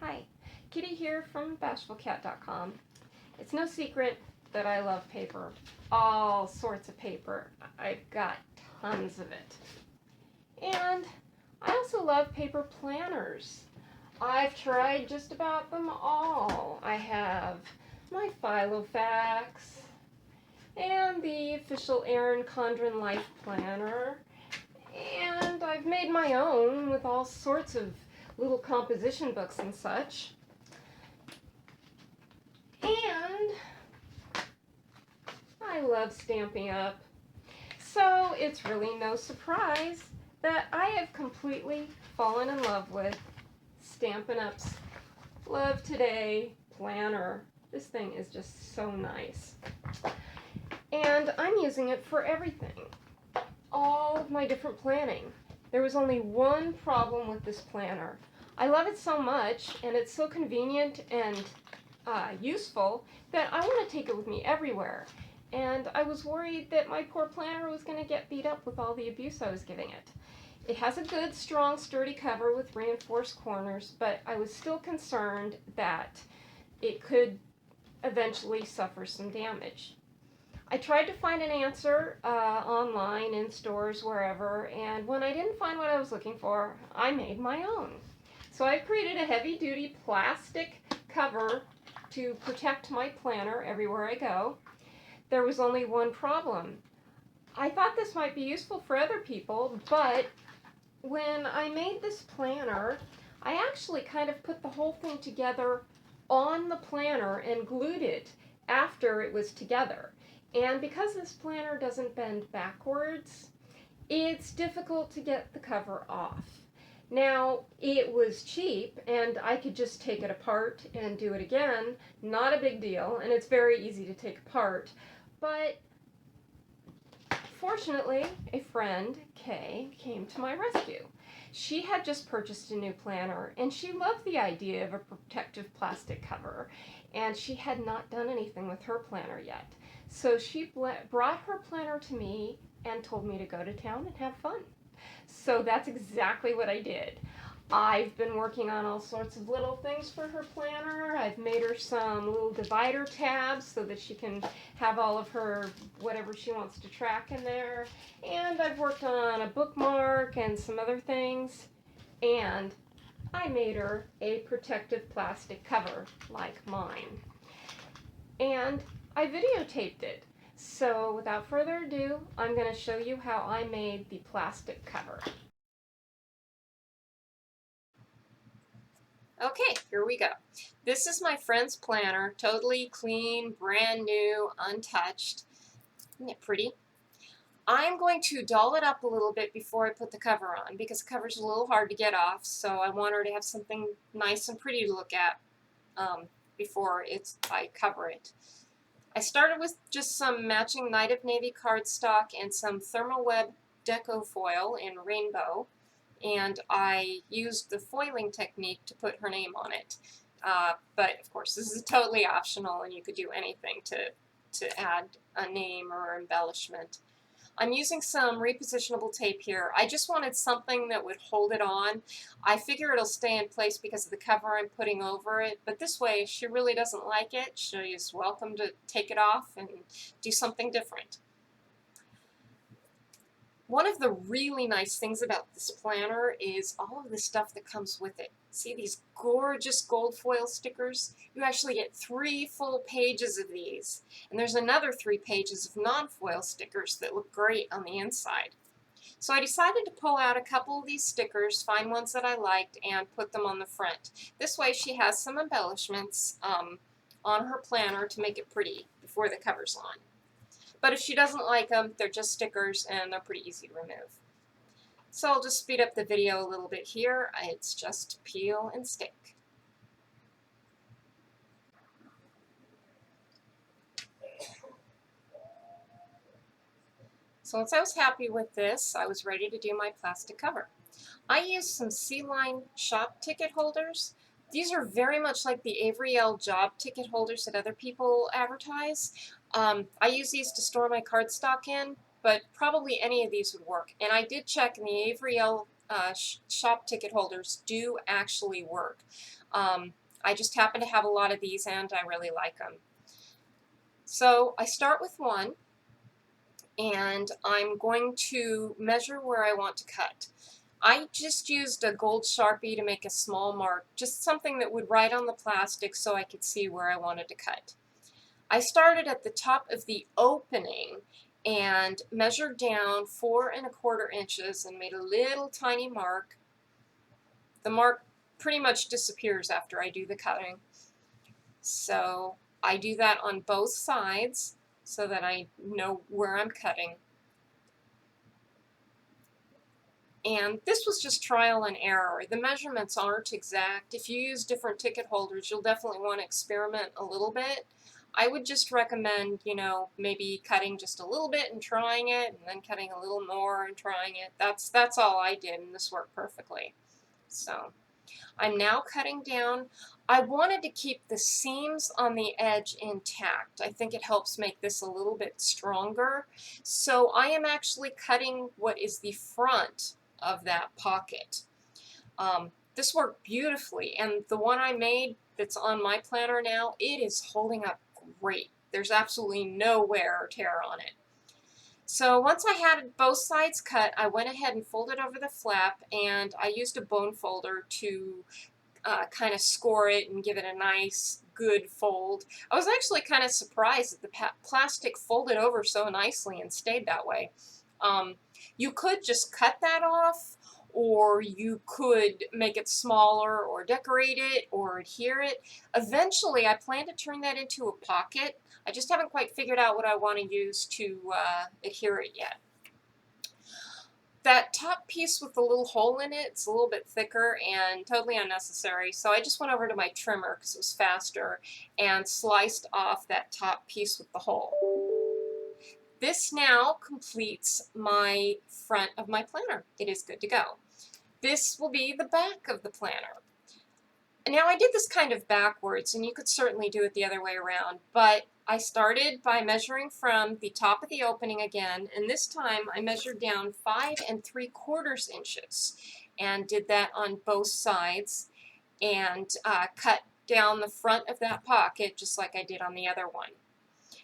Hi, Kitty here from BashfulCat.com. It's no secret that I love paper. All sorts of paper. I've got tons of it. And I also love paper planners. I've tried just about them all. I have my Filofax and the official Erin Condren Life Planner. And I've made my own with all sorts of little composition books and such. And I love Stampin' Up. So it's really no surprise that I have completely fallen in love with Stampin' Up's Love Today planner. This thing is just so nice. And I'm using it for everything. All of my different planning. There was only one problem with this planner. I love it so much, and it's so convenient and useful that I want to take it with me everywhere. And I was worried that my poor planner was going to get beat up with all the abuse I was giving it. It has a good, strong, sturdy cover with reinforced corners, but I was still concerned that it could eventually suffer some damage. I tried to find an answer online, in stores, wherever, and when I didn't find what I was looking for, I made my own. So I created a heavy-duty plastic cover to protect my planner everywhere I go. There was only one problem. I thought this might be useful for other people, but when I made this planner, I actually kind of put the whole thing together on the planner and glued it after it was together. And because this planner doesn't bend backwards, it's difficult to get the cover off. Now, it was cheap and I could just take it apart and do it again. Not a big deal, and it's very easy to take apart. But fortunately, a friend, Kay, came to my rescue. She had just purchased a new planner and she loved the idea of a protective plastic cover, and she had not done anything with her planner yet. So she brought her planner to me and told me to go to town and have fun. So that's exactly what I did. I've been working on all sorts of little things for her planner. I've made her some little divider tabs so that she can have all of her whatever she wants to track in there. And I've worked on a bookmark and some other things. And I made her a protective plastic cover like mine. And I videotaped it. So without further ado, I'm going to show you how I made the plastic cover. Okay, here we go. This is my friend's planner, totally clean, brand new, untouched. Isn't it pretty? I'm going to doll it up a little bit before I put the cover on because the cover's a little hard to get off, so I want her to have something nice and pretty to look at before I cover it. I started with just some matching Night of Navy cardstock and some Thermalweb deco foil in rainbow, and I used the foiling technique to put her name on it. But of course, this is totally optional, and you could do anything to add a name or embellishment. I'm using some repositionable tape here. I just wanted something that would hold it on. I figure it'll stay in place because of the cover I'm putting over it, but this way, if she really doesn't like it, she's welcome to take it off and do something different. One of the really nice things about this planner is all of the stuff that comes with it. See these gorgeous gold foil stickers? You actually get 3 full pages of these. And there's another 3 pages of non-foil stickers that look great on the inside. So I decided to pull out a couple of these stickers, find ones that I liked, and put them on the front. This way she has some embellishments on her planner to make it pretty before the cover's on. But if she doesn't like them, they're just stickers and they're pretty easy to remove. So I'll just speed up the video a little bit here. It's just peel and stick. So once I was happy with this, I was ready to do my plastic cover. I used some C-Line shop ticket holders. These are very much like the Avery Elle job ticket holders that other people advertise. I use these to store my cardstock in, but probably any of these would work. And I did check, and the Avery Elle shop ticket holders do actually work. I just happen to have a lot of these and I really like them. So I start with one and I'm going to measure where I want to cut. I just used a gold Sharpie to make a small mark, just something that would write on the plastic so I could see where I wanted to cut. I started at the top of the opening and measured down 4¼ inches and made a little tiny mark. The mark pretty much disappears after I do the cutting. So I do that on both sides so that I know where I'm cutting. And this was just trial and error. The measurements aren't exact. If you use different ticket holders, you'll definitely want to experiment a little bit. I would just recommend, maybe cutting just a little bit and trying it, and then cutting a little more and trying it. That's all I did, and this worked perfectly. So I'm now cutting down. I wanted to keep the seams on the edge intact. I think it helps make this a little bit stronger. So I am actually cutting what is the front of that pocket. This worked beautifully, and the one I made that's on my planner now, it is holding up great. There's absolutely no wear or tear on it. So once I had both sides cut, I went ahead and folded over the flap, and I used a bone folder to kind of score it and give it a nice, good fold. I was actually kind of surprised that the plastic folded over so nicely and stayed that way. You could just cut that off, or you could make it smaller or decorate it or adhere it. Eventually, I plan to turn that into a pocket. I just haven't quite figured out what I want to use to adhere it yet. That top piece with the little hole in it, it's a little bit thicker and totally unnecessary, so I just went over to my trimmer because it was faster and sliced off that top piece with the hole. This now completes my front of my planner. It is good to go. This will be the back of the planner. Now I did this kind of backwards, and you could certainly do it the other way around, but I started by measuring from the top of the opening again, and this time I measured down 5¾ inches and did that on both sides and cut down the front of that pocket just like I did on the other one.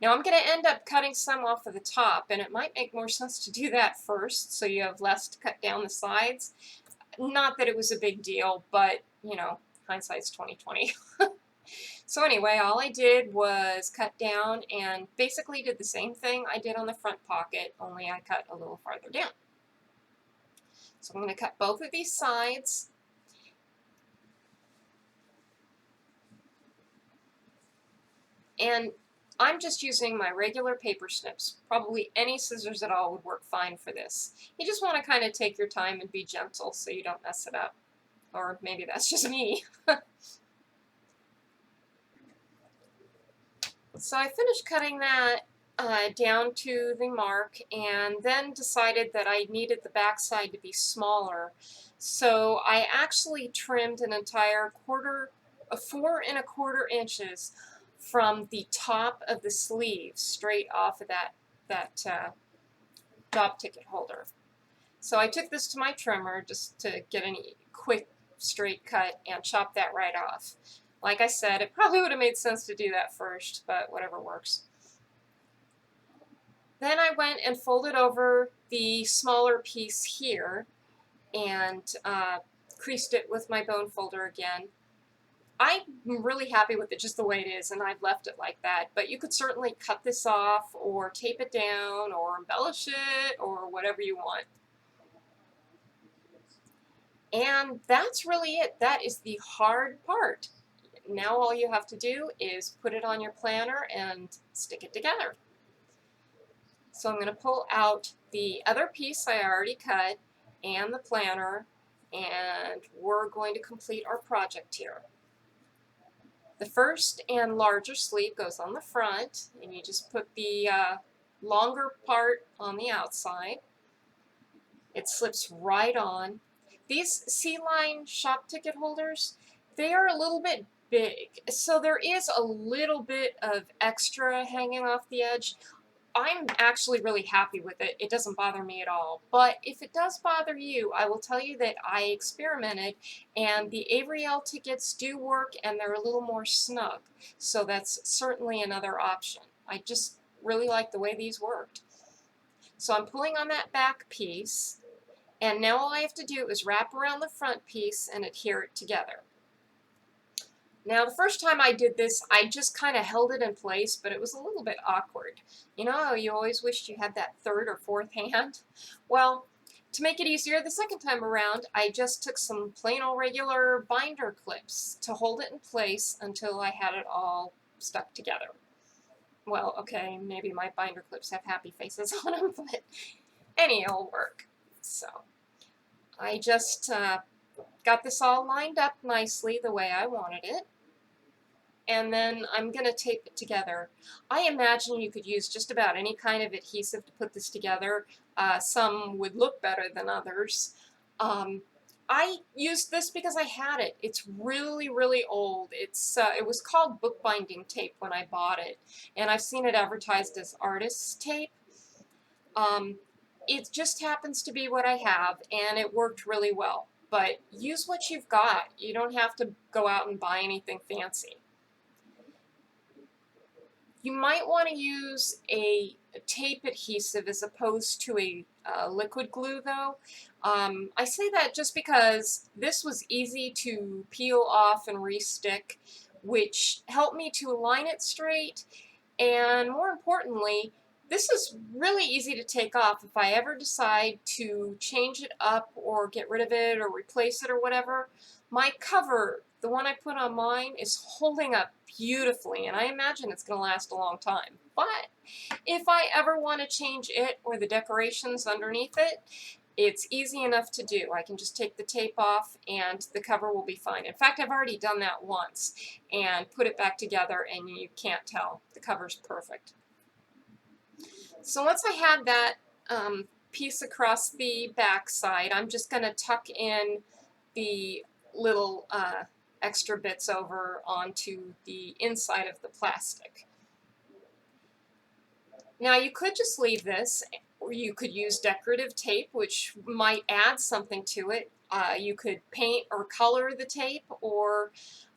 Now I'm going to end up cutting some off of the top, and it might make more sense to do that first so you have less to cut down the sides. Not that it was a big deal, but hindsight's 20/20. So anyway, all I did was cut down and basically did the same thing I did on the front pocket, only I cut a little farther down. So I'm going to cut both of these sides. And I'm just using my regular paper snips. Probably any scissors at all would work fine for this. You just want to kind of take your time and be gentle so you don't mess it up. Or maybe that's just me. So I finished cutting that down to the mark, and then decided that I needed the back side to be smaller. So I actually trimmed an entire 4¼ inches from the top of the sleeve straight off of that job ticket holder. So I took this to my trimmer just to get a quick straight cut and chop that right off. Like I said, it probably would have made sense to do that first, but whatever works. Then I went and folded over the smaller piece here and creased it with my bone folder again. I'm really happy with it just the way it is, and I've left it like that, but you could certainly cut this off or tape it down or embellish it or whatever you want. And that's really it. That is the hard part. Now all you have to do is put it on your planner and stick it together. So I'm going to pull out the other piece I already cut and the planner, and we're going to complete our project here. The first and larger sleeve goes on the front, and you just put the longer part on the outside. It slips right on. These C-line shop ticket holders, they are a little bit big, so there is a little bit of extra hanging off the edge. I'm actually really happy with it. It doesn't bother me at all. But if it does bother you, I will tell you that I experimented, and the Avriel tickets do work, and they're a little more snug. So that's certainly another option. I just really like the way these worked. So I'm pulling on that back piece, and now all I have to do is wrap around the front piece and adhere it together. Now, the first time I did this, I just kind of held it in place, but it was a little bit awkward. You know how you always wished you had that third or fourth hand? Well, to make it easier the second time around, I just took some plain old regular binder clips to hold it in place until I had it all stuck together. Well, okay, maybe my binder clips have happy faces on them, but any old work. So, I just got this all lined up nicely the way I wanted it. And then I'm going to tape it together. I imagine you could use just about any kind of adhesive to put this together. Some would look better than others. I used this because I had it. It's really, really old. It was called bookbinding tape when I bought it, and I've seen it advertised as artist's tape. It just happens to be what I have, and it worked really well. But use what you've got. You don't have to go out and buy anything fancy. You might want to use a tape adhesive as opposed to a liquid glue, though. I say that just because this was easy to peel off and re-stick, which helped me to align it straight, and more importantly, this is really easy to take off if I ever decide to change it up or get rid of it or replace it or whatever. My cover, the one I put on mine, is holding up beautifully, and I imagine it's going to last a long time. But if I ever want to change it or the decorations underneath it, it's easy enough to do. I can just take the tape off and the cover will be fine. In fact, I've already done that once and put it back together, and you can't tell. The cover's perfect. So once I had that piece across the back side, I'm just going to tuck in the little extra bits over onto the inside of the plastic. Now you could just leave this, or you could use decorative tape, which might add something to it. You could paint or color the tape, or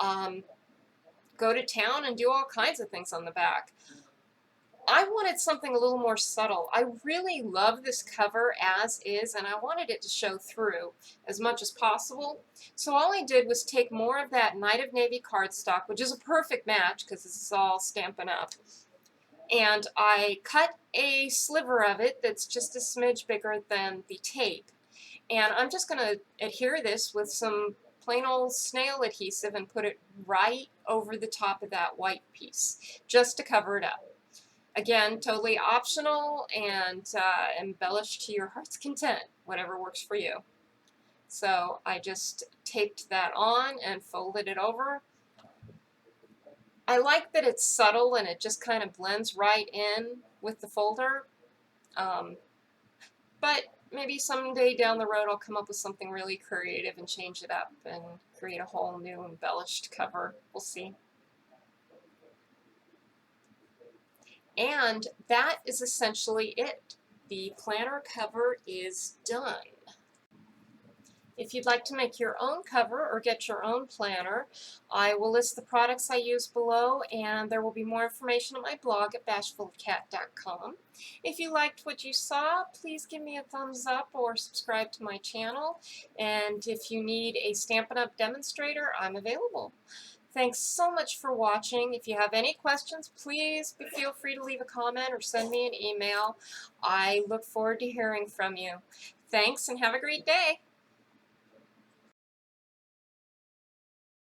go to town and do all kinds of things on the back. I wanted something a little more subtle. I really love this cover as is, and I wanted it to show through as much as possible. So all I did was take more of that Night of Navy cardstock, which is a perfect match because this is all Stampin' Up, and I cut a sliver of it that's just a smidge bigger than the tape. And I'm just going to adhere this with some plain old snail adhesive and put it right over the top of that white piece, just to cover it up. Again, totally optional and embellished to your heart's content, whatever works for you. So I just taped that on and folded it over. I like that it's subtle and it just kind of blends right in with the folder. But maybe someday down the road I'll come up with something really creative and change it up and create a whole new embellished cover. We'll see. And that is essentially it. The planner cover is done. If you'd like to make your own cover or get your own planner, I will list the products I use below, and there will be more information on my blog at bashfulcat.com. If you liked what you saw, please give me a thumbs up or subscribe to my channel. And if you need a Stampin' Up! Demonstrator, I'm available. Thanks so much for watching. If you have any questions, please feel free to leave a comment or send me an email. I look forward to hearing from you. Thanks and have a great day.